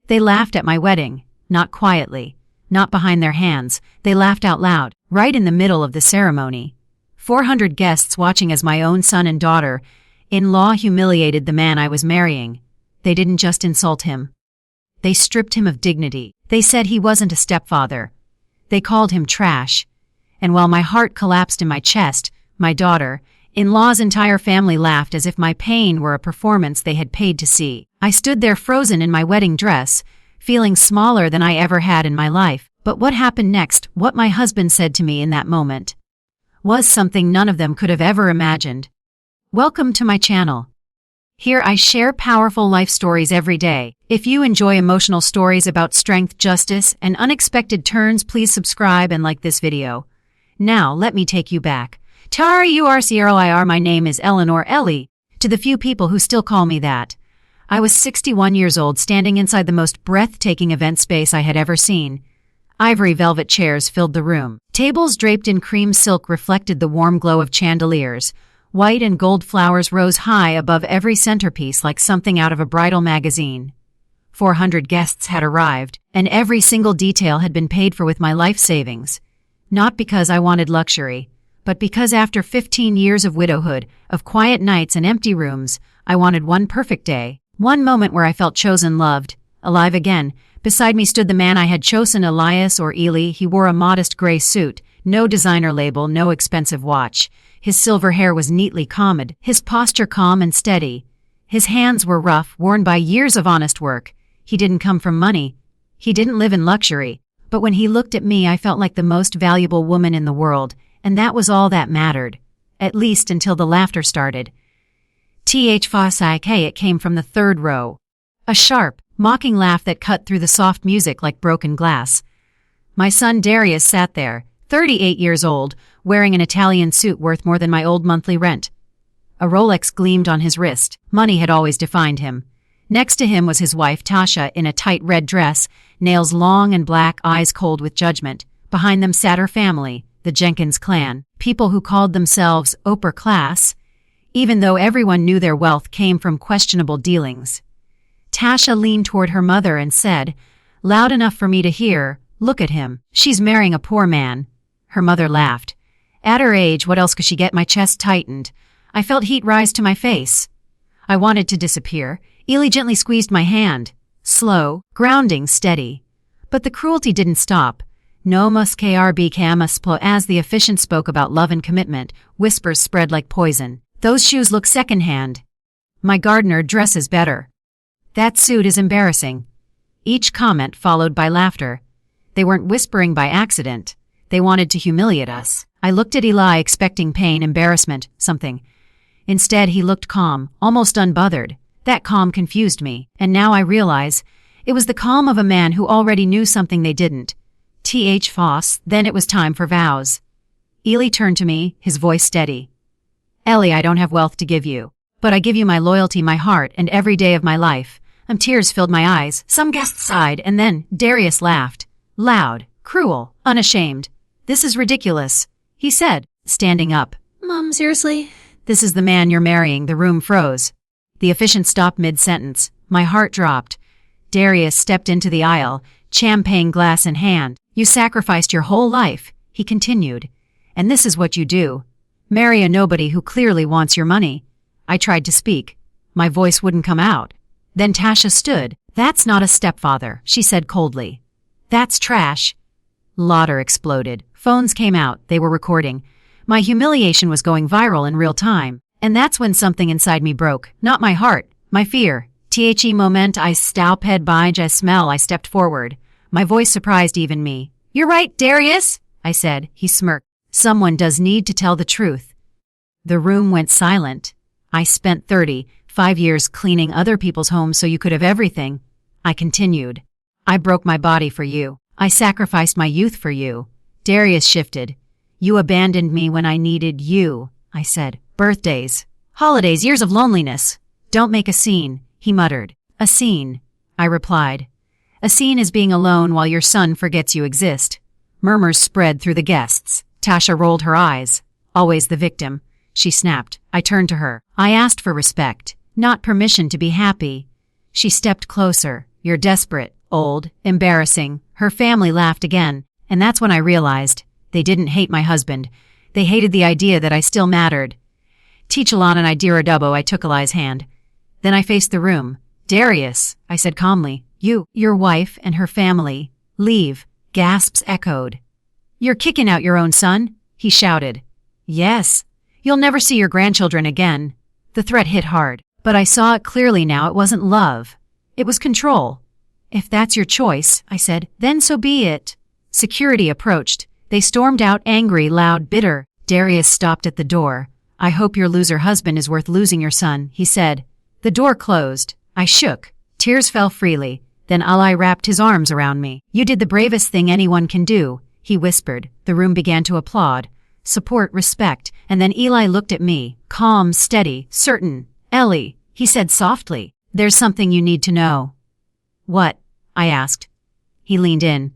They laughed at my wedding, not quietly, not behind their hands. They laughed out loud, right in the middle of the ceremony. 400 guests watching as my own son and daughter-in-law humiliated the man I was marrying. They didn't just insult him. They stripped him of dignity. They said he wasn't a stepfather. They called him trash. And while my heart collapsed in my chest, my daughter-in-law's entire family laughed as if my pain were a performance they had paid to see. I stood there frozen in my wedding dress, feeling smaller than I ever had in my life. But what happened next, what my husband said to me in that moment, was something none of them could have ever imagined. Welcome to my channel. Here I share powerful life stories every day. If you enjoy emotional stories about strength, justice, and unexpected turns, please subscribe and like this video. Now, let me take you back. Tarurcroir, my name is Eleanor Ellie, to the few people who still call me that. I was 61 years old, standing inside the most breathtaking event space I had ever seen. Ivory velvet chairs filled the room. Tables draped in cream silk reflected the warm glow of chandeliers. White and gold flowers rose high above every centerpiece like something out of a bridal magazine. 400 guests had arrived, and every single detail had been paid for with my life savings. Not because I wanted luxury, but because after 15 years of widowhood, of quiet nights and empty rooms, I wanted one perfect day. One moment where I felt chosen, loved, alive again. Beside me stood the man I had chosen, Elias or Eli. He wore a modest gray suit, no designer label, no expensive watch. His silver hair was neatly combed, his posture calm and steady. His hands were rough, worn by years of honest work. He didn't come from money. He didn't live in luxury. But when he looked at me, I felt like the most valuable woman in the world, and that was all that mattered. At least until the laughter started. It came from the third row. A sharp, mocking laugh that cut through the soft music like broken glass. My son Darius sat there, 38 years old, wearing an Italian suit worth more than my old monthly rent. A Rolex gleamed on his wrist. Money had always defined him. Next to him was his wife Tasha in a tight red dress, nails long and black, eyes cold with judgment. Behind them sat her family, the Jenkins clan, people who called themselves upper class, even though everyone knew their wealth came from questionable dealings. Tasha leaned toward her mother and said, loud enough for me to hear, "Look at him. She's marrying a poor man." Her mother laughed. At her age, what else could she get? My chest tightened. I felt heat rise to my face. I wanted to disappear. Eli gently squeezed my hand. Slow, grounding, steady. But the cruelty didn't stop. No muskrb camusplo. As the officiant spoke about love and commitment, whispers spread like poison. Those shoes look secondhand. My gardener dresses better. That suit is embarrassing. Each comment followed by laughter. They weren't whispering by accident. They wanted to humiliate us. I looked at Eli expecting pain, embarrassment, something. Instead, he looked calm, almost unbothered. That calm confused me, and now I realize it was the calm of a man who already knew something they didn't. Foss, then it was time for vows. Eli turned to me, his voice steady. Ellie, I don't have wealth to give you, but I give you my loyalty, my heart, and every day of my life. Tears filled my eyes. Some guests sighed, and then Darius laughed. Loud, cruel, unashamed. This is ridiculous, he said, standing up. Mom, seriously? This is the man you're marrying. The room froze. The officiant stopped mid-sentence. My heart dropped. Darius stepped into the aisle, champagne glass in hand. You sacrificed your whole life, he continued. And this is what you do. Marry a nobody who clearly wants your money. I tried to speak. My voice wouldn't come out. Then Tasha stood. That's not a stepfather, she said coldly. That's trash. Laughter exploded. Phones came out. They were recording. My humiliation was going viral in real time. And that's when something inside me broke. Not my heart, my fear. The moment I stowped by I smell, I stepped forward. My voice surprised even me. You're right, Darius, I said. He smirked. Someone does need to tell the truth. The room went silent. I spent 35 years cleaning other people's homes so you could have everything. I continued. I broke my body for you. I sacrificed my youth for you. Darius shifted. You abandoned me when I needed you, I said. Birthdays, holidays, years of loneliness. Don't make a scene, he muttered. A scene, I replied. A scene is being alone while your son forgets you exist. Murmurs spread through the guests. Tasha rolled her eyes. Always the victim, she snapped. I turned to her. I asked for respect, not permission to be happy. She stepped closer. You're desperate, old, embarrassing. Her family laughed again, and that's when I realized they didn't hate my husband. They hated the idea that I still mattered. Tichalan and I Diradubbo, I took Eli's hand. Then I faced the room. Darius, I said calmly, your wife and her family, leave. Gasps echoed. You're kicking out your own son? He shouted. Yes. You'll never see your grandchildren again. The threat hit hard, but I saw it clearly now. It wasn't love. It was control. If that's your choice, I said, then so be it. Security approached. They stormed out, angry, loud, bitter. Darius stopped at the door. I hope your loser husband is worth losing your son, he said. The door closed. I shook. Tears fell freely. Then Ali wrapped his arms around me. You did the bravest thing anyone can do, he whispered. The room began to applaud. Support, respect, and then Eli looked at me, calm, steady, certain. Ellie, he said softly, there's something you need to know. What? I asked. He leaned in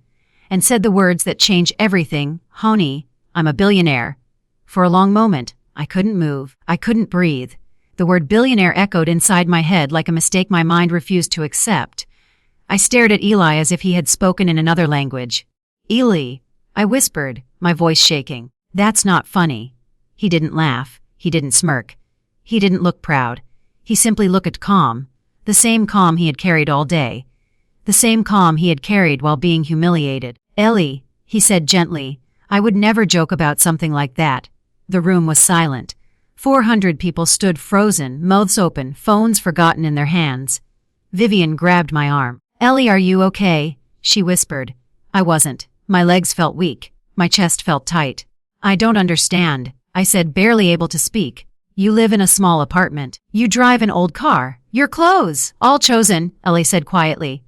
and said the words that change everything. Honey, I'm a billionaire. For a long moment, I couldn't move. I couldn't breathe. The word billionaire echoed inside my head like a mistake my mind refused to accept. I stared at Eli as if he had spoken in another language. Eli, I whispered, my voice shaking. That's not funny. He didn't laugh. He didn't smirk. He didn't look proud. He simply looked calm. The same calm he had carried all day. The same calm he had carried while being humiliated. Ellie, he said gently, I would never joke about something like that. The room was silent. 400 people stood frozen, mouths open, phones forgotten in their hands. Vivian grabbed my arm. Ellie, are you okay? She whispered. I wasn't. My legs felt weak. My chest felt tight. I don't understand, I said, barely able to speak. You live in a small apartment. You drive an old car. Your clothes, all chosen, Ellie said quietly.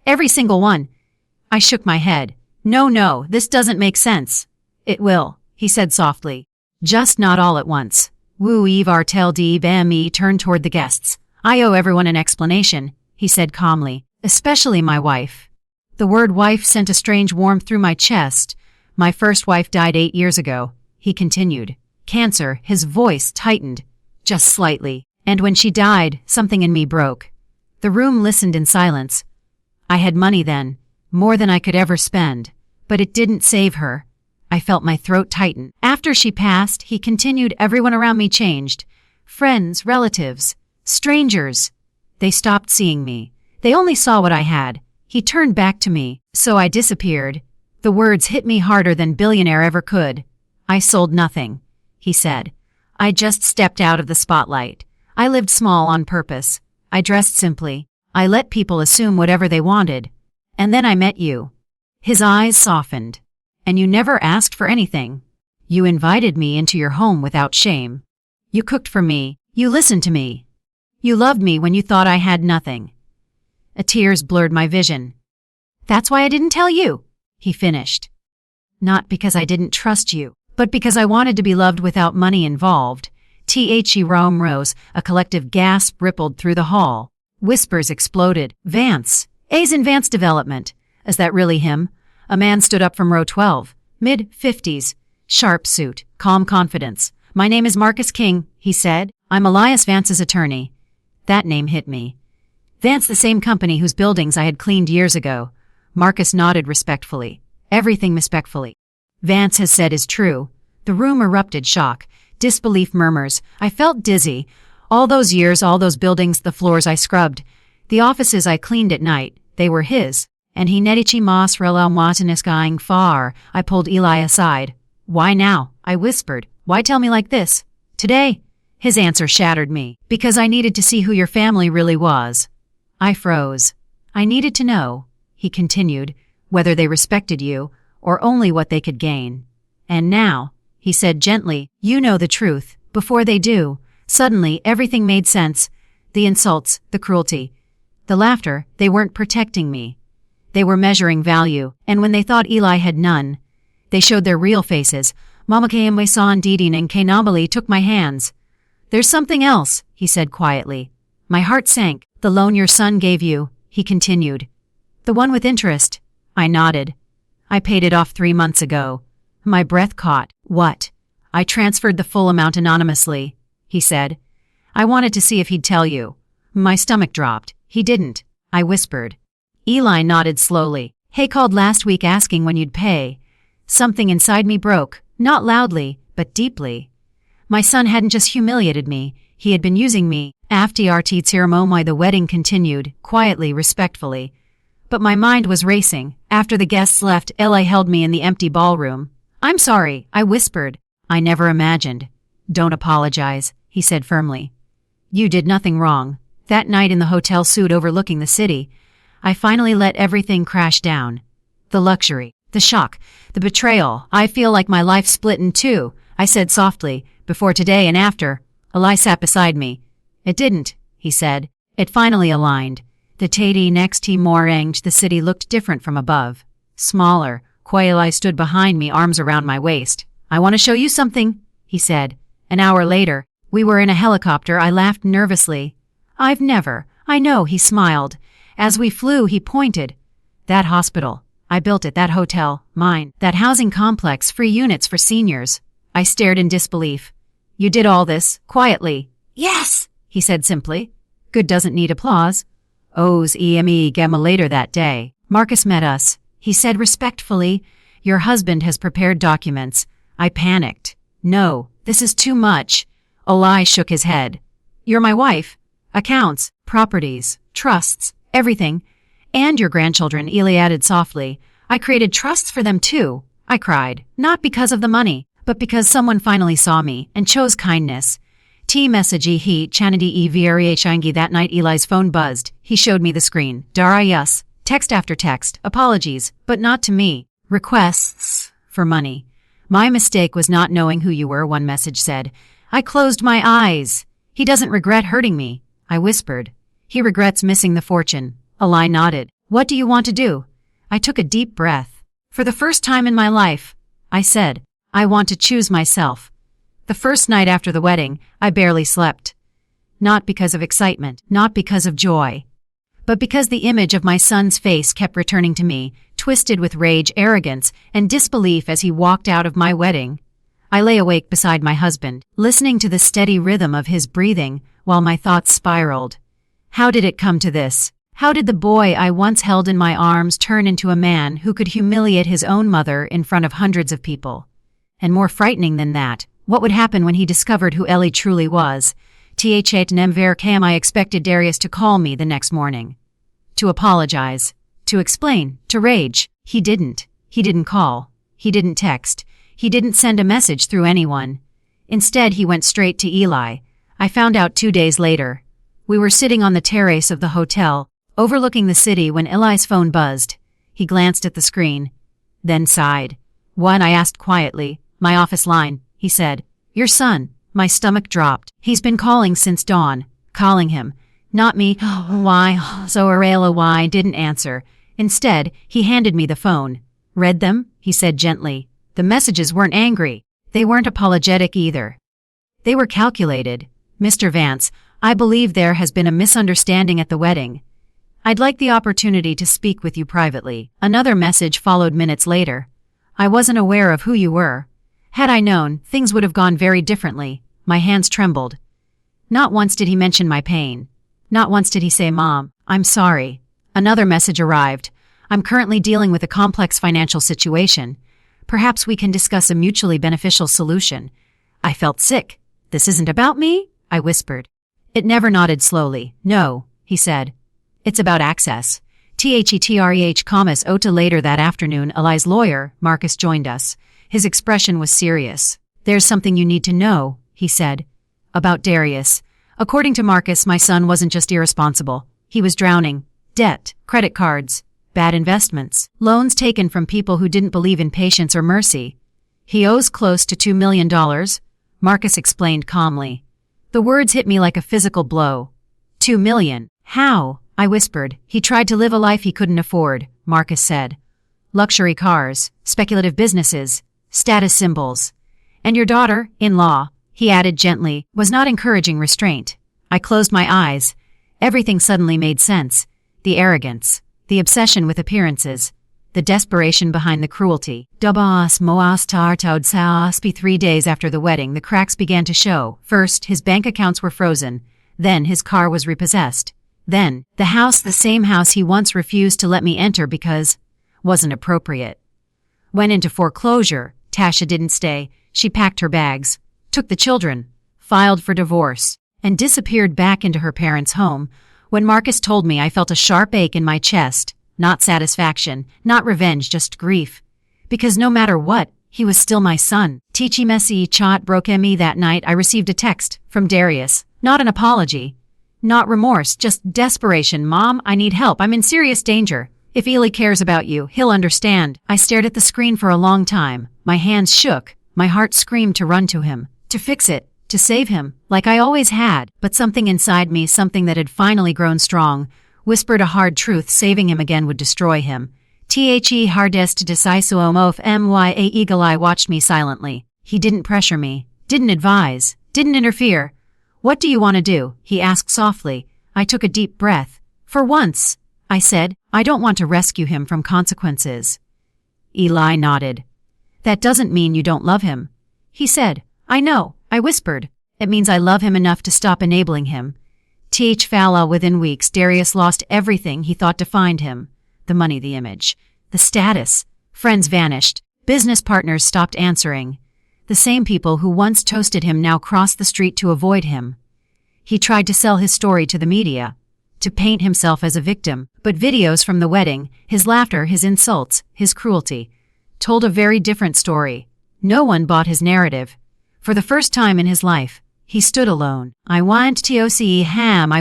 Every single one. I shook my head. No, this doesn't make sense. It will, he said softly. Just not all at once. Woo Eve Artel D. Bami turned toward the guests. I owe everyone an explanation, he said calmly, especially my wife. The word wife sent a strange warmth through my chest. My first wife died 8 years ago, he continued. Cancer, his voice tightened, just slightly. And when she died, something in me broke. The room listened in silence. I had money then, more than I could ever spend. But it didn't save her. I felt my throat tighten. After she passed, he continued, everyone around me changed. Friends, relatives, strangers. They stopped seeing me. They only saw what I had. He turned back to me, so I disappeared. The words hit me harder than billionaire ever could. I sold nothing, he said. I just stepped out of the spotlight. I lived small on purpose. I dressed simply. I let people assume whatever they wanted. And then I met you. His eyes softened. And you never asked for anything. You invited me into your home without shame. You cooked for me. You listened to me. You loved me when you thought I had nothing. Tears blurred my vision. That's why I didn't tell you, he finished. Not because I didn't trust you, but because I wanted to be loved without money involved. The room rose. A collective gasp rippled through the hall. Whispers exploded. Vance. A's in Vance Development. Is that really him? A man stood up from row 12. Mid-50s. Sharp suit. Calm confidence. My name is Marcus King, he said. I'm Elias Vance's attorney. That name hit me. Vance, the same company whose buildings I had cleaned years ago. Marcus nodded respectfully. Everything respectfully. Vance has said is true. The room erupted shock. Disbelief murmurs. I felt dizzy. All those years, all those buildings, the floors I scrubbed. The offices I cleaned at night. They were his. And he nedici mas rela matiniskying far. I pulled Eli aside. Why now? I whispered. Why tell me like this? Today? His answer shattered me. Because I needed to see who your family really was. I froze. I needed to know, he continued, whether they respected you, or only what they could gain. And now, he said gently, you know the truth, before they do. Suddenly, everything made sense. The insults, the cruelty, the laughter, they weren't protecting me. They were measuring value, and when they thought Eli had none, they showed their real faces. Mama Kayamwe San Didin and Kainambali took my hands. There's something else, he said quietly. My heart sank. The loan your son gave you, he continued. The one with interest. I nodded. I paid it off 3 months ago. My breath caught. What? I transferred the full amount anonymously, he said. I wanted to see if he'd tell you. My stomach dropped. He didn't. I whispered. Eli nodded slowly. Hey called last week asking when you'd pay. Something inside me broke, not loudly, but deeply. My son hadn't just humiliated me, he had been using me. After the ceremony, the wedding continued, quietly, respectfully. But my mind was racing. After the guests left, Eli held me in the empty ballroom. I'm sorry, I whispered. I never imagined. Don't apologize, he said firmly. You did nothing wrong. That night in the hotel suite overlooking the city, I finally let everything crash down. The luxury, the shock, the betrayal. I feel like my life split in two, I said softly, before today and after. Eli sat beside me. It didn't, he said. It finally aligned. The Tati next to Morange, the city looked different from above. Smaller. Eli stood behind me, arms around my waist. I want to show you something, he said. An hour later, we were in a helicopter. I laughed nervously. I know, he smiled. As we flew, he pointed. That hospital. I built it, that hotel, mine. That housing complex, free units for seniors. I stared in disbelief. You did all this, quietly. Yes, he said simply. Good doesn't need applause. O's EME Gemma later that day. Marcus met us. He said respectfully, your husband has prepared documents. I panicked. No, this is too much. Eli shook his head. You're my wife. Accounts, properties, trusts, everything. And your grandchildren, Eli added softly. I created trusts for them too. I cried. Not because of the money, but because someone finally saw me and chose kindness. Message he chanadi evrihangi. That night Eli's phone buzzed. He showed me the screen. Darius. Text after text. Apologies, but not to me. Requests for money. My mistake was not knowing who you were, one message said. I closed my eyes. He doesn't regret hurting me, I whispered. He regrets missing the fortune. Eli nodded. What do you want to do? I took a deep breath. For the first time in my life, I said, I want to choose myself. The first night after the wedding, I barely slept. Not because of excitement, not because of joy, but because the image of my son's face kept returning to me, twisted with rage, arrogance, and disbelief as he walked out of my wedding. I lay awake beside my husband, listening to the steady rhythm of his breathing while my thoughts spiraled. How did it come to this? How did the boy I once held in my arms turn into a man who could humiliate his own mother in front of hundreds of people? And more frightening than that, what would happen when he discovered who Ellie truly was? I expected Darius to call me the next morning. To apologize. To explain. To rage. He didn't. He didn't call. He didn't text. He didn't send a message through anyone. Instead, he went straight to Eli. I found out 2 days later. We were sitting on the terrace of the hotel, overlooking the city when Eli's phone buzzed. He glanced at the screen, then sighed. One, I asked quietly. My office line, he said. Your son. My stomach dropped. He's been calling since dawn. Calling him. Not me. Why? So Arela why didn't answer. Instead, he handed me the phone. Read them? He said gently. The messages weren't angry. They weren't apologetic either. They were calculated. Mr. Vance, I believe there has been a misunderstanding at the wedding. I'd like the opportunity to speak with you privately. Another message followed minutes later. I wasn't aware of who you were. Had I known, things would have gone very differently. My hands trembled. Not once did he mention my pain. Not once did he say, Mom, I'm sorry. Another message arrived. I'm currently dealing with a complex financial situation. Perhaps we can discuss a mutually beneficial solution. I felt sick. This isn't about me, I whispered. It never nodded slowly. No, he said. It's about access. Thetreh Ota. Later that afternoon, Eli's lawyer, Marcus, joined us. His expression was serious. There's something you need to know, he said. About Darius. According to Marcus, my son wasn't just irresponsible. He was drowning. Debt, credit cards, bad investments, loans taken from people who didn't believe in patience or mercy. He owes close to $2 million, Marcus explained calmly. The words hit me like a physical blow. $2 million. How? I whispered. He tried to live a life he couldn't afford, Marcus said. Luxury cars, speculative businesses, status symbols. And your daughter, in-law, he added gently, was not encouraging restraint. I closed my eyes. Everything suddenly made sense. The arrogance, the obsession with appearances, the desperation behind the cruelty. 3 days after the wedding, the cracks began to show. First, his bank accounts were frozen. Then his car was repossessed. Then, the same house he once refused to let me enter because wasn't appropriate. Went into foreclosure. Tasha didn't stay. She packed her bags, took the children, filed for divorce, and disappeared back into her parents' home. When Marcus told me, I felt a sharp ache in my chest. Not satisfaction, not revenge, just grief. Because no matter what, he was still my son. Tichi Messi Chat broke me that night. I received a text from Darius. Not an apology. Not remorse, just desperation. Mom, I need help. I'm in serious danger. If Eli cares about you, he'll understand. I stared at the screen for a long time. My hands shook. My heart screamed to run to him, to fix it, to save him, like I always had. But something inside me, something that had finally grown strong, whispered a hard truth. Saving him again would destroy him. The hardest decisive of my eagle eye watched me silently. He didn't pressure me, didn't advise, didn't interfere. What do you want to do? He asked softly. I took a deep breath. For once, I said, I don't want to rescue him from consequences. Eli nodded. That doesn't mean you don't love him. He said, I know, I whispered. It means I love him enough to stop enabling him. Within weeks, Darius lost everything he thought defined him. The money, the image, the status. Friends vanished. Business partners stopped answering. The same people who once toasted him now crossed the street to avoid him. He tried to sell his story to the media, to paint himself as a victim, but videos from the wedding, his laughter, his insults, his cruelty, told a very different story. No one bought his narrative. For the first time in his life, he stood alone. I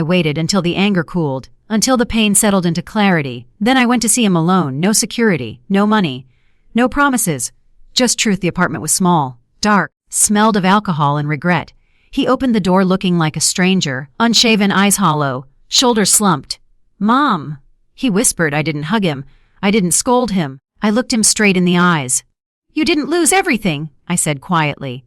waited until the anger cooled, until the pain settled into clarity. Then I went to see him alone. No security, no money, no promises. Just truth. The apartment was small, dark, smelled of alcohol and regret. He opened the door looking like a stranger, unshaven, eyes hollow, shoulders slumped. Mom, he whispered. I didn't hug him. I didn't scold him. I looked him straight in the eyes. You didn't lose everything, I said quietly.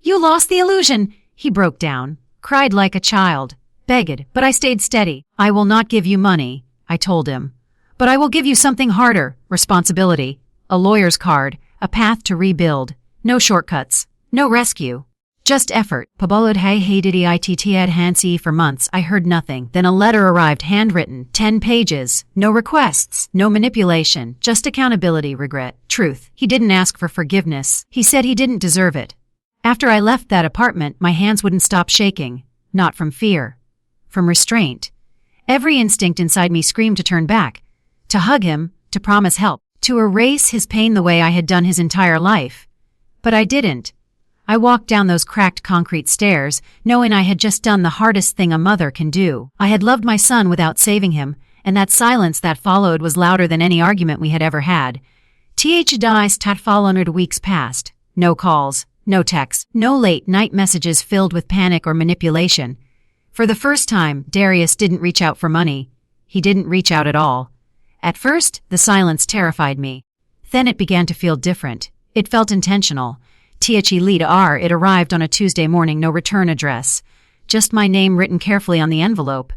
You lost the illusion. He broke down, cried like a child, begged, but I stayed steady. I will not give you money, I told him. But I will give you something harder, responsibility, a lawyer's card, a path to rebuild. No shortcuts, no rescue, just effort. Pabolod hated it Hansi for months. I heard nothing. Then a letter arrived, handwritten, 10 pages. No requests, no manipulation, just accountability, regret, truth. He didn't ask for forgiveness. He said he didn't deserve it. After I left that apartment, my hands wouldn't stop shaking. Not from fear, from restraint. Every instinct inside me screamed to turn back, to hug him, to promise help, to erase his pain the way I had done his entire life. But I didn't. I walked down those cracked concrete stairs, knowing I had just done the hardest thing a mother can do. I had loved my son without saving him, and that silence that followed was louder than any argument we had ever had. Weeks passed. No calls, no texts, no late-night messages filled with panic or manipulation. For the first time, Darius didn't reach out for money. He didn't reach out at all. At first, the silence terrified me. Then it began to feel different. It felt intentional. It arrived on a Tuesday morning, no return address. Just my name written carefully on the envelope.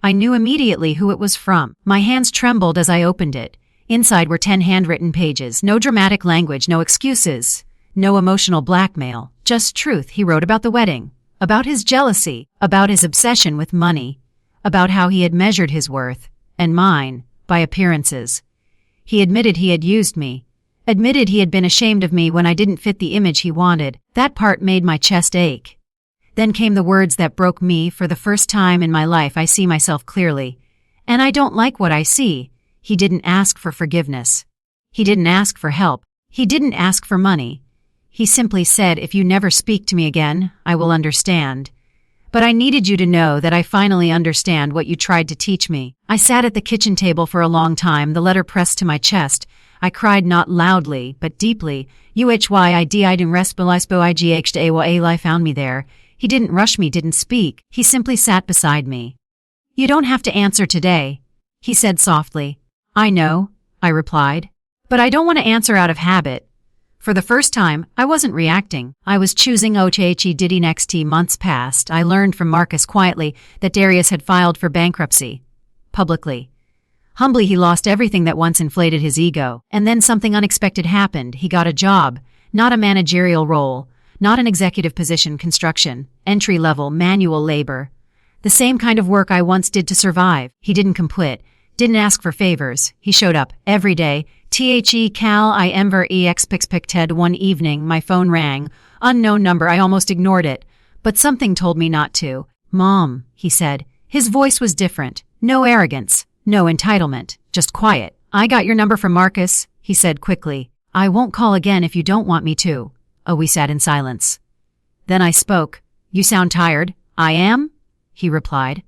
I knew immediately who it was from. My hands trembled as I opened it. Inside were 10 handwritten pages. No dramatic language, no excuses, no emotional blackmail. Just truth. He wrote about the wedding, about his jealousy, about his obsession with money, about how he had measured his worth, and mine, by appearances. He admitted he had used me. Admitted he had been ashamed of me when I didn't fit the image he wanted. That part made my chest ache. Then came the words that broke me. For the first time in my life, I see myself clearly. And I don't like what I see. He didn't ask for forgiveness. He didn't ask for help. He didn't ask for money. He simply said, if you never speak to me again, I will understand. But I needed you to know that I finally understand what you tried to teach me. I sat at the kitchen table for a long time, the letter pressed to my chest. I cried not loudly, but deeply. Eli found me there. He didn't rush me, didn't speak. He simply sat beside me. You don't have to answer today, he said softly. I know, I replied. But I don't want to answer out of habit. For the first time, I wasn't reacting. I was choosing Diddy. Next months passed. I learned from Marcus quietly that Darius had filed for bankruptcy. Publicly. Humbly, he lost everything that once inflated his ego. And then something unexpected happened. He got a job. Not a managerial role. Not an executive position, construction. Entry-level, manual labor. The same kind of work I once did to survive. He didn't compete, didn't ask for favors. He showed up every day. The cal I emver expected. One evening, my phone rang. Unknown number. I almost ignored it. But something told me not to. Mom, he said. His voice was different. No arrogance. No entitlement. Just quiet. I got your number from Marcus, he said quickly. I won't call again if you don't want me to. Oh, we sat in silence. Then I spoke. You sound tired. I am? He replied.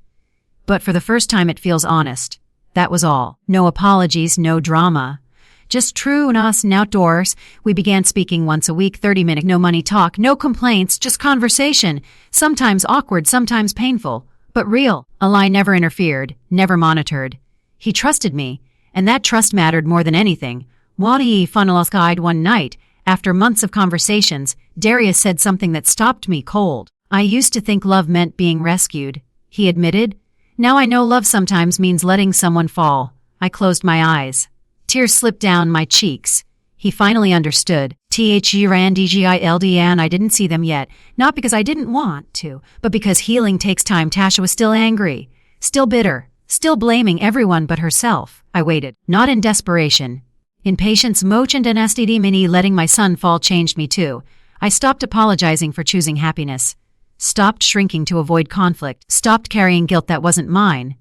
But for the first time it feels honest. That was all. No apologies, no drama. Just true and us and outdoors. We began speaking once a week, 30-minute, no money talk, no complaints, just conversation. Sometimes awkward, sometimes painful, but real. A lie never interfered, never monitored. He trusted me, and that trust mattered more than anything. Wadi Funnel's guide one night, after months of conversations, Darius said something that stopped me cold. I used to think love meant being rescued, he admitted. Now I know love sometimes means letting someone fall. I closed my eyes. Tears slipped down my cheeks. He finally understood. THERANDGILD, and I didn't see them yet. Not because I didn't want to, but because healing takes time. Tasha was still angry, still bitter, still blaming everyone but herself. I waited, not in desperation. In patience, mochand and STD mini. Letting my son fall changed me too. I stopped apologizing for choosing happiness. Stopped shrinking to avoid conflict. Stopped carrying guilt that wasn't mine.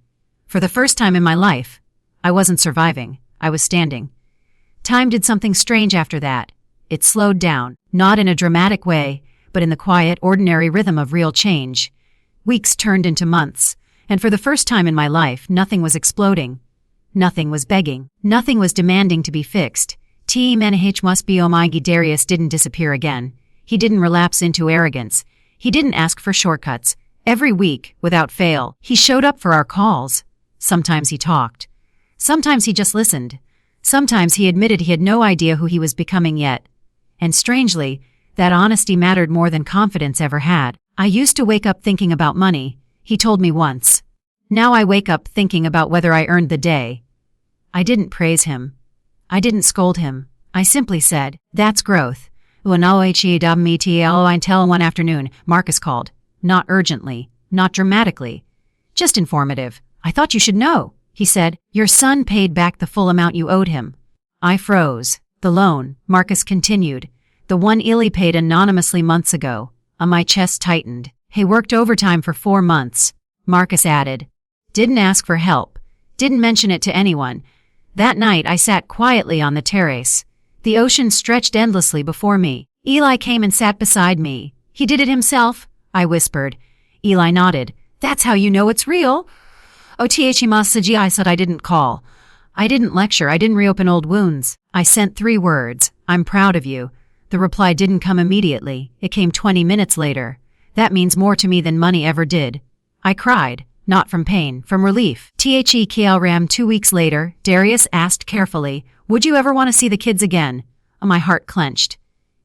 For the first time in my life, I wasn't surviving. I was standing. Time did something strange after that. It slowed down, not in a dramatic way, but in the quiet, ordinary rhythm of real change. Weeks turned into months, and for the first time in my life, nothing was exploding. Nothing was begging. Nothing was demanding to be fixed. Menah must be omigi. Darius didn't disappear again. He didn't relapse into arrogance. He didn't ask for shortcuts. Every week, without fail, he showed up for our calls. Sometimes he talked. Sometimes he just listened. Sometimes he admitted he had no idea who he was becoming yet. And strangely, that honesty mattered more than confidence ever had. I used to wake up thinking about money, he told me once. Now I wake up thinking about whether I earned the day. I didn't praise him. I didn't scold him. I simply said, that's growth. Until one afternoon, Marcus called. Not urgently, not dramatically. Just informative. I thought you should know. He said, your son paid back the full amount you owed him. I froze. The loan, Marcus continued. The one Illy paid anonymously months ago. My chest tightened. He worked overtime for 4 months. Marcus added. Didn't ask for help. Didn't mention it to anyone. That night I sat quietly on the terrace. The ocean stretched endlessly before me. Eli came and sat beside me. He did it himself, I whispered. Eli nodded. That's how you know it's real. Othimasaji, I said. I didn't call. I didn't lecture. I didn't reopen old wounds. I sent 3 words. I'm proud of you. The reply didn't come immediately. It came 20 minutes later. That means more to me than money ever did. I cried. Not from pain, from relief. THEKLRAM 2 weeks later, Darius asked carefully, would you ever want to see the kids again? My heart clenched.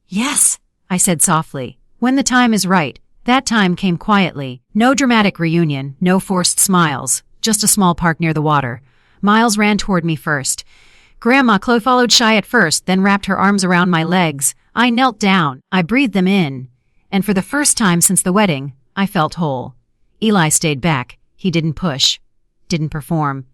Yes, I said softly. When the time is right. That time came quietly. No dramatic reunion, no forced smiles. Just a small park near the water. Miles ran toward me first. Grandma Chloe followed shy at first, then wrapped her arms around my legs. I knelt down. I breathed them in. And for the first time since the wedding, I felt whole. Eli stayed back. He didn't push. Didn't perform.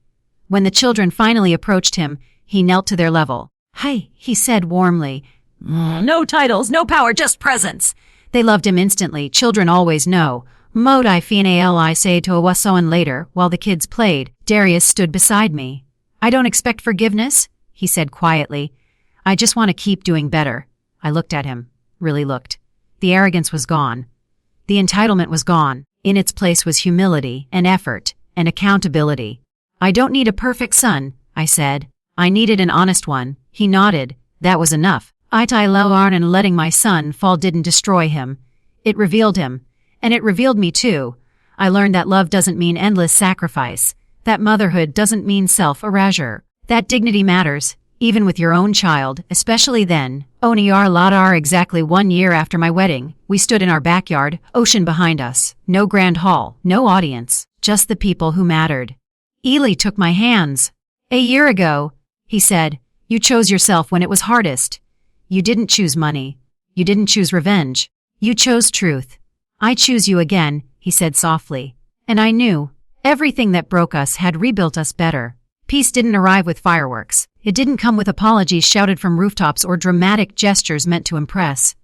When the children finally approached him, he knelt to their level. Hi, he said warmly. No titles, no power, just presence. They loved him instantly. Children always know. Modi Li say to Awasoan later, while the kids played, Darius stood beside me. I don't expect forgiveness, he said quietly. I just want to keep doing better. I looked at him. Really looked. The arrogance was gone. The entitlement was gone. In its place was humility and effort and accountability. I don't need a perfect son, I said. I needed an honest one. He nodded. That was enough. And letting my son fall didn't destroy him. It revealed him. And it revealed me too. I learned that love doesn't mean endless sacrifice. That motherhood doesn't mean self-erasure. That dignity matters, even with your own child, especially then. Oniar Ladar. Exactly 1 year after my wedding, we stood in our backyard, ocean behind us. No grand hall, no audience, just the people who mattered. Eli took my hands. A year ago, he said, you chose yourself when it was hardest. You didn't choose money. You didn't choose revenge. You chose truth. I choose you again, he said softly. And I knew everything that broke us had rebuilt us better. Peace didn't arrive with fireworks. It didn't come with apologies shouted from rooftops or dramatic gestures meant to impress.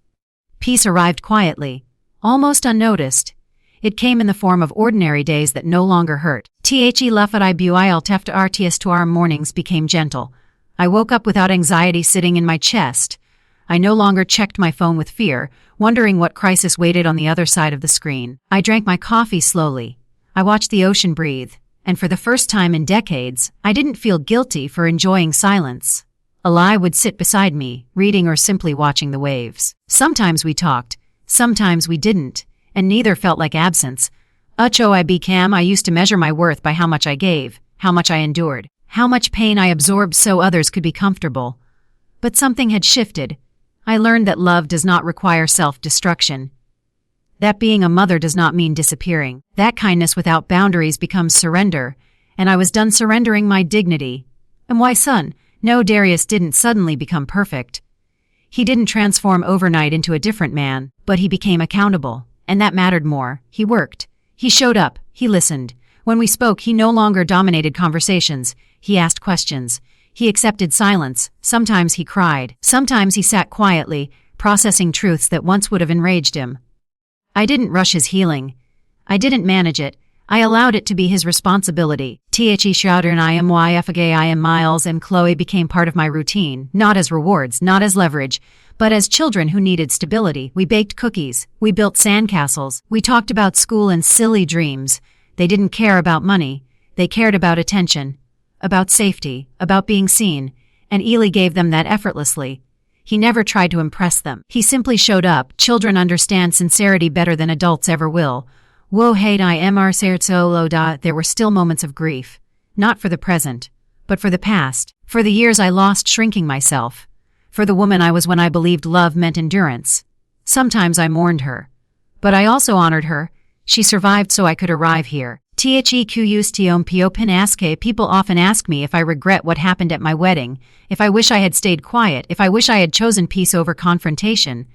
Peace arrived quietly, almost unnoticed. It came in the form of ordinary days that no longer hurt. The lafat buil tefta RTS to our mornings became gentle. I woke up without anxiety sitting in my chest. I no longer checked my phone with fear, wondering what crisis waited on the other side of the screen. I drank my coffee slowly. I watched the ocean breathe, and for the first time in decades, I didn't feel guilty for enjoying silence. Eli would sit beside me, reading or simply watching the waves. Sometimes we talked, sometimes we didn't, and neither felt like absence. I used to measure my worth by how much I gave, how much I endured, how much pain I absorbed so others could be comfortable. But something had shifted. I learned that love does not require self-destruction. That being a mother does not mean disappearing. That kindness without boundaries becomes surrender, and I was done surrendering my dignity. And why, son? No, Darius didn't suddenly become perfect. He didn't transform overnight into a different man, but he became accountable, and that mattered more. He worked. He showed up. He listened. When we spoke, he no longer dominated conversations. He asked questions. He accepted silence. Sometimes he cried. Sometimes he sat quietly, processing truths that once would have enraged him. I didn't rush his healing. I didn't manage it. I allowed it to be his responsibility. The Shouter and I am Miles and Chloe became part of my routine, not as rewards, not as leverage, but as children who needed stability. We baked cookies. We built sandcastles. We talked about school and silly dreams. They didn't care about money. They cared about attention, about safety, about being seen, and Ely gave them that effortlessly. He never tried to impress them. He simply showed up. Children understand sincerity better than adults ever will. There were still moments of grief. Not for the present, but for the past. For the years I lost shrinking myself. For the woman I was when I believed love meant endurance. Sometimes I mourned her. But I also honored her. She survived so I could arrive here. People often ask me if I regret what happened at my wedding, if I wish I had stayed quiet, if I wish I had chosen peace over confrontation.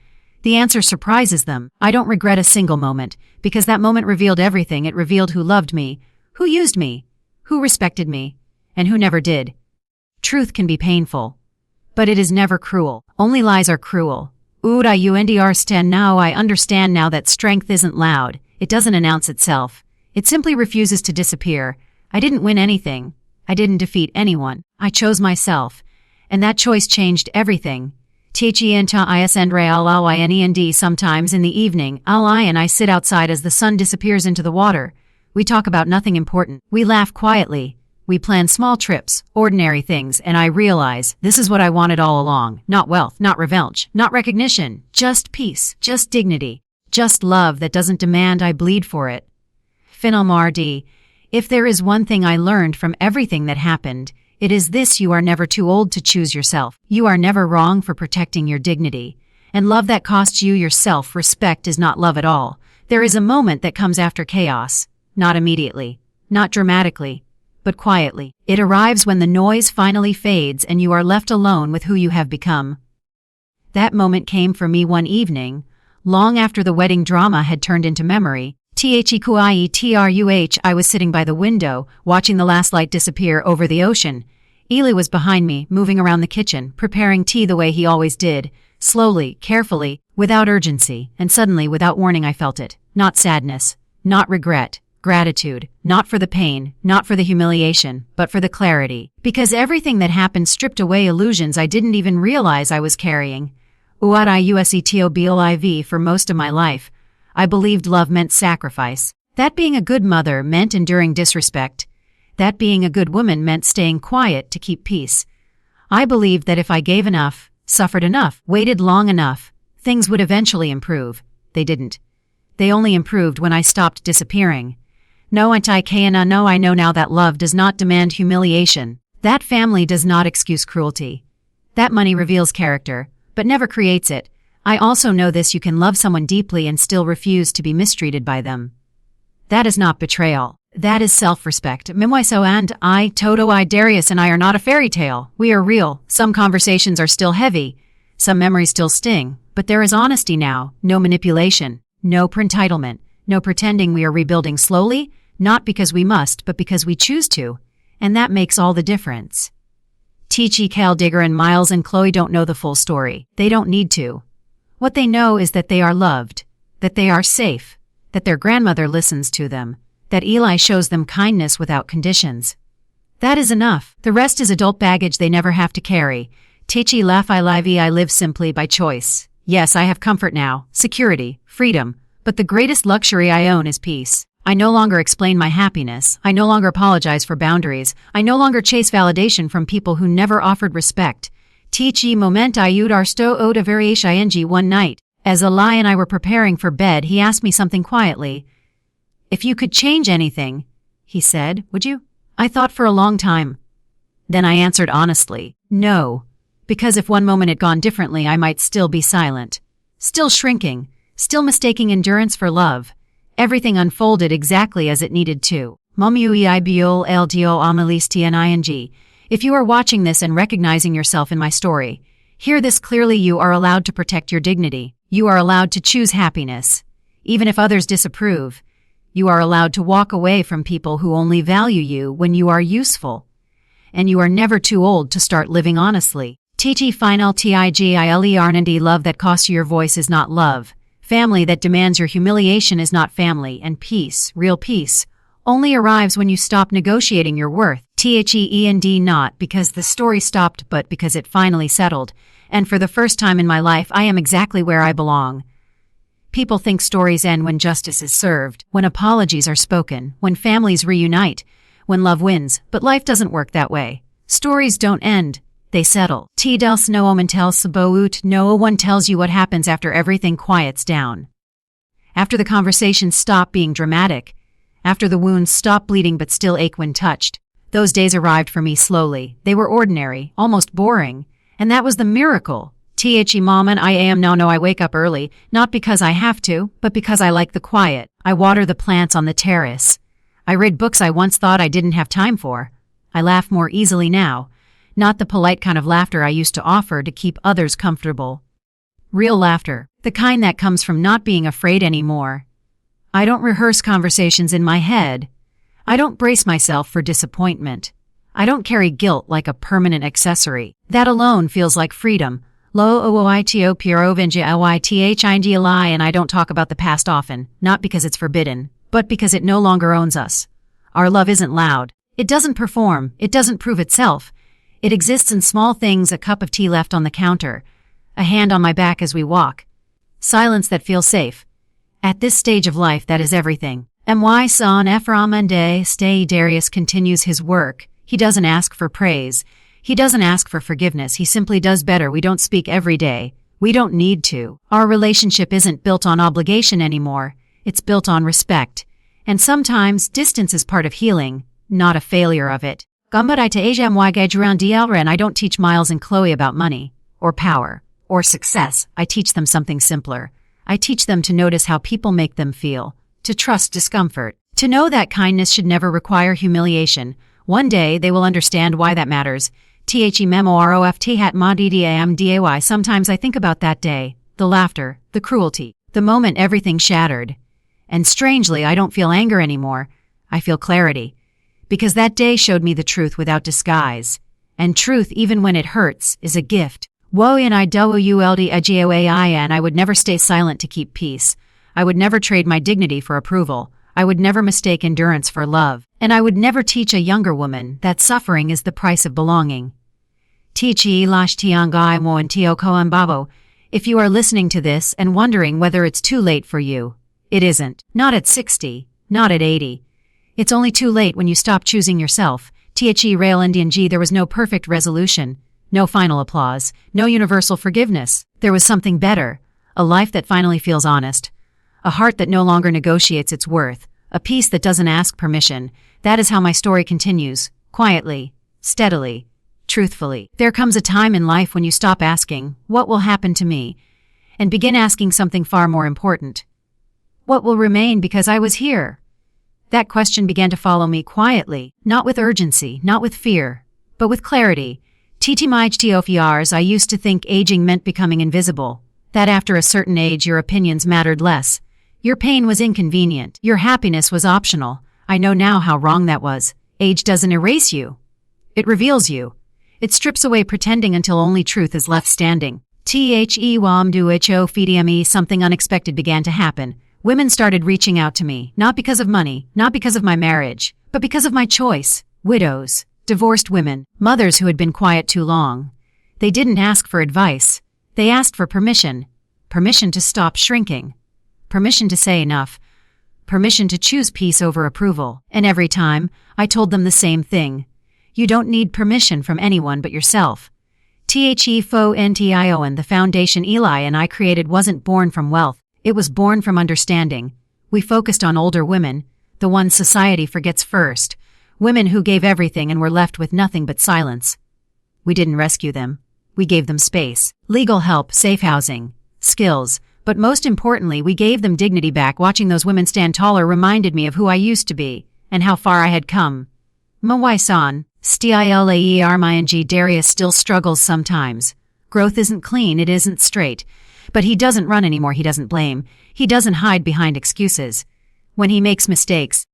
The answer surprises them. I don't regret a single moment, because that moment revealed everything. It revealed who loved me, who used me, who respected me, and who never did. Truth can be painful, but it is never cruel. Only lies are cruel. Now I understand now that strength isn't loud. It doesn't announce itself. It simply refuses to disappear. I didn't win anything. I didn't defeat anyone. I chose myself. And that choice changed everything. Sometimes in the evening, Ali and I sit outside as the sun disappears into the water. We talk about nothing important. We laugh quietly. We plan small trips, ordinary things, and I realize this is what I wanted all along. Not wealth, not revenge, not recognition. Just peace, just dignity, just love that doesn't demand I bleed for it. Finalmardi, if there is one thing I learned from everything that happened, it is this: you are never too old to choose yourself. You are never wrong for protecting your dignity. And love that costs you your self-respect is not love at all. There is a moment that comes after chaos. Not immediately, not dramatically, but quietly. It arrives when the noise finally fades and you are left alone with who you have become. That moment came for me one evening, long after the wedding drama had turned into memory. I was sitting by the window, watching the last light disappear over the ocean. Ely was behind me, moving around the kitchen, preparing tea the way he always did, slowly, carefully, without urgency, and suddenly, without warning, I felt it. Not sadness, not regret, gratitude, not for the pain, not for the humiliation, but for the clarity. Because everything that happened stripped away illusions I didn't even realize I was carrying. For most of my life, I believed love meant sacrifice. That being a good mother meant enduring disrespect. That being a good woman meant staying quiet to keep peace. I believed that if I gave enough, suffered enough, waited long enough, things would eventually improve. They didn't. They only improved when I stopped disappearing. No, I know now that love does not demand humiliation. That family does not excuse cruelty. That money reveals character, but never creates it. I also know this: you can love someone deeply and still refuse to be mistreated by them. That is not betrayal. That is self-respect. Darius and I are not a fairy tale. We are real. Some conversations are still heavy. Some memories still sting. But there is honesty now. No manipulation. No entitlement. No pretending. We are rebuilding slowly, not because we must, but because we choose to, and that makes all the difference. Teachy, Cal Digger, and Miles and Chloe don't know the full story. They don't need to. What they know is that they are loved, that they are safe, that their grandmother listens to them, that Eli shows them kindness without conditions. That is enough. The rest is adult baggage they never have to carry. Teachy laugh I live simply by choice. Yes, I have comfort now, security, freedom, but the greatest luxury I own is peace. I no longer explain my happiness. I no longer apologize for boundaries. I no longer chase validation from people who never offered respect. Teachy moment iud arsto oda variation one night. As Eli and I were preparing for bed, he asked me something quietly. If you could change anything, he said, would you? I thought for a long time. Then I answered honestly, no. Because if one moment had gone differently, I might still be silent. Still shrinking. Still mistaking endurance for love. Everything unfolded exactly as it needed to. Momuibiol LDO amalistianing. If you are watching this and recognizing yourself in my story, hear this clearly: you are allowed to protect your dignity. You are allowed to choose happiness. Even if others disapprove, you are allowed to walk away from people who only value you when you are useful. And you are never too old to start living honestly. TT final TIGILE love that costs you your voice is not love. Family that demands your humiliation is not family, and peace, real peace, only arrives when you stop negotiating your worth. THEEND not because the story stopped, but because it finally settled, and for the first time in my life I am exactly where I belong. People think stories end when justice is served, when apologies are spoken, when families reunite, when love wins, but life doesn't work that way. Stories don't end. They settle. Dels no one tells sabout, no one tells you what happens after everything quiets down. After the conversations stop being dramatic, after the wounds stop bleeding but still ache when touched, those days arrived for me slowly. They were ordinary, almost boring, and that was the miracle. Mom and I am now know I wake up early, not because I have to, but because I like the quiet. I water the plants on the terrace. I read books I once thought I didn't have time for. I laugh more easily now. Not the polite kind of laughter I used to offer to keep others comfortable. Real laughter, the kind that comes from not being afraid anymore. I don't rehearse conversations in my head. I don't brace myself for disappointment. I don't carry guilt like a permanent accessory. That alone feels like freedom. Lo ooito pirovinja lythindli, and I don't talk about the past often, not because it's forbidden, but because it no longer owns us. Our love isn't loud. It doesn't perform. It doesn't prove itself. It exists in small things: a cup of tea left on the counter, a hand on my back as we walk, silence that feels safe. At this stage of life, that is everything. My son Ephraim and stay Darius continues his work. He doesn't ask for praise. He doesn't ask for forgiveness. He simply does better. We don't speak every day. We don't need to. Our relationship isn't built on obligation anymore. It's built on respect. And sometimes distance is part of healing, not a failure of it. And I don't teach Miles and Chloe about money, or power, or success. I teach them something simpler. I teach them to notice how people make them feel, to trust discomfort, to know that kindness should never require humiliation. One day they will understand why that matters. THEMOROFT Sometimes I think about that day, the laughter, the cruelty, the moment everything shattered. And strangely, I don't feel anger anymore. I feel clarity. Because that day showed me the truth without disguise. And truth, even when it hurts, is a gift. And I would never stay silent to keep peace. I would never trade my dignity for approval. I would never mistake endurance for love. And I would never teach a younger woman that suffering is the price of belonging. If you are listening to this and wondering whether it's too late for you, it isn't. Not at 60, not at 80. It's only too late when you stop choosing yourself. There was no perfect resolution, no final applause, no universal forgiveness. There was something better, a life that finally feels honest, a heart that no longer negotiates its worth, a peace that doesn't ask permission. That is how my story continues, quietly, steadily, truthfully. There comes a time in life when you stop asking, what will happen to me, and begin asking something far more important. What will remain because I was here? That question began to follow me quietly, not with urgency, not with fear, but with clarity. I used to think aging meant becoming invisible, that after a certain age your opinions mattered less. Your pain was inconvenient, your happiness was optional. I know now how wrong that was. Age doesn't erase you. It reveals you. It strips away pretending until only truth is left standing. Something unexpected began to happen. Women started reaching out to me, not because of money, not because of my marriage, but because of my choice. Widows, divorced women, mothers who had been quiet too long. They didn't ask for advice. They asked for permission. Permission to stop shrinking. Permission to say enough. Permission to choose peace over approval. And every time, I told them the same thing. You don't need permission from anyone but yourself. The foundation Eli and I created wasn't born from wealth. It was born from understanding. We focused on older women, the ones society forgets first. Women who gave everything and were left with nothing but silence. We didn't rescue them. We gave them space, legal help, safe housing, skills, but most importantly, we gave them dignity back. Watching those women stand taller reminded me of who I used to be and how far I had come. Mawai-san, Stilaerming Darius still struggles sometimes. Growth isn't clean, it isn't straight. But he doesn't run anymore, he doesn't blame. He doesn't hide behind excuses. When he makes mistakes,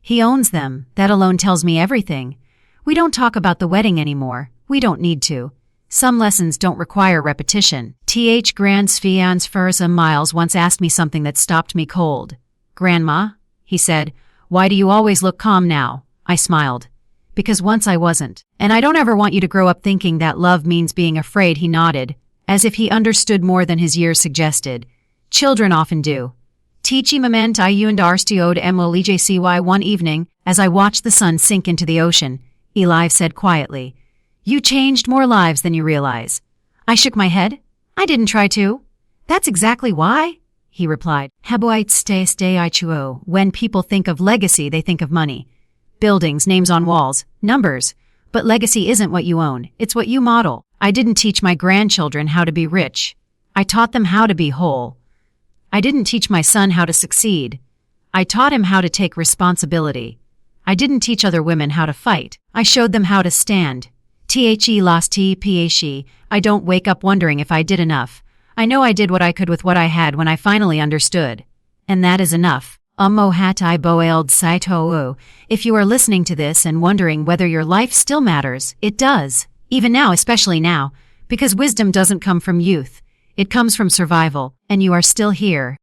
he owns them. That alone tells me everything. We don't talk about the wedding anymore. We don't need to. Some lessons don't require repetition. Grand's Fursa Miles once asked me something that stopped me cold. Grandma, he said, why do you always look calm now? I smiled. Because once I wasn't. And I don't ever want you to grow up thinking that love means being afraid. He nodded, as if he understood more than his years suggested. Children often do. Tichi moment I and Arstiod MOLEJCY. One evening, as I watched the sun sink into the ocean, Eli said quietly, you changed more lives than you realize. I shook my head. I didn't try to. That's exactly why, he replied. When people think of legacy, they think of money. Buildings, names on walls, numbers. But legacy isn't what you own, it's what you model. I didn't teach my grandchildren how to be rich. I taught them how to be whole. I didn't teach my son how to succeed. I taught him how to take responsibility. I didn't teach other women how to fight. I showed them how to stand. I don't wake up wondering if I did enough. I know I did what I could with what I had when I finally understood. And that is enough. If you are listening to this and wondering whether your life still matters, it does. Even now, especially now. Because wisdom doesn't come from youth. It comes from survival, and you are still here.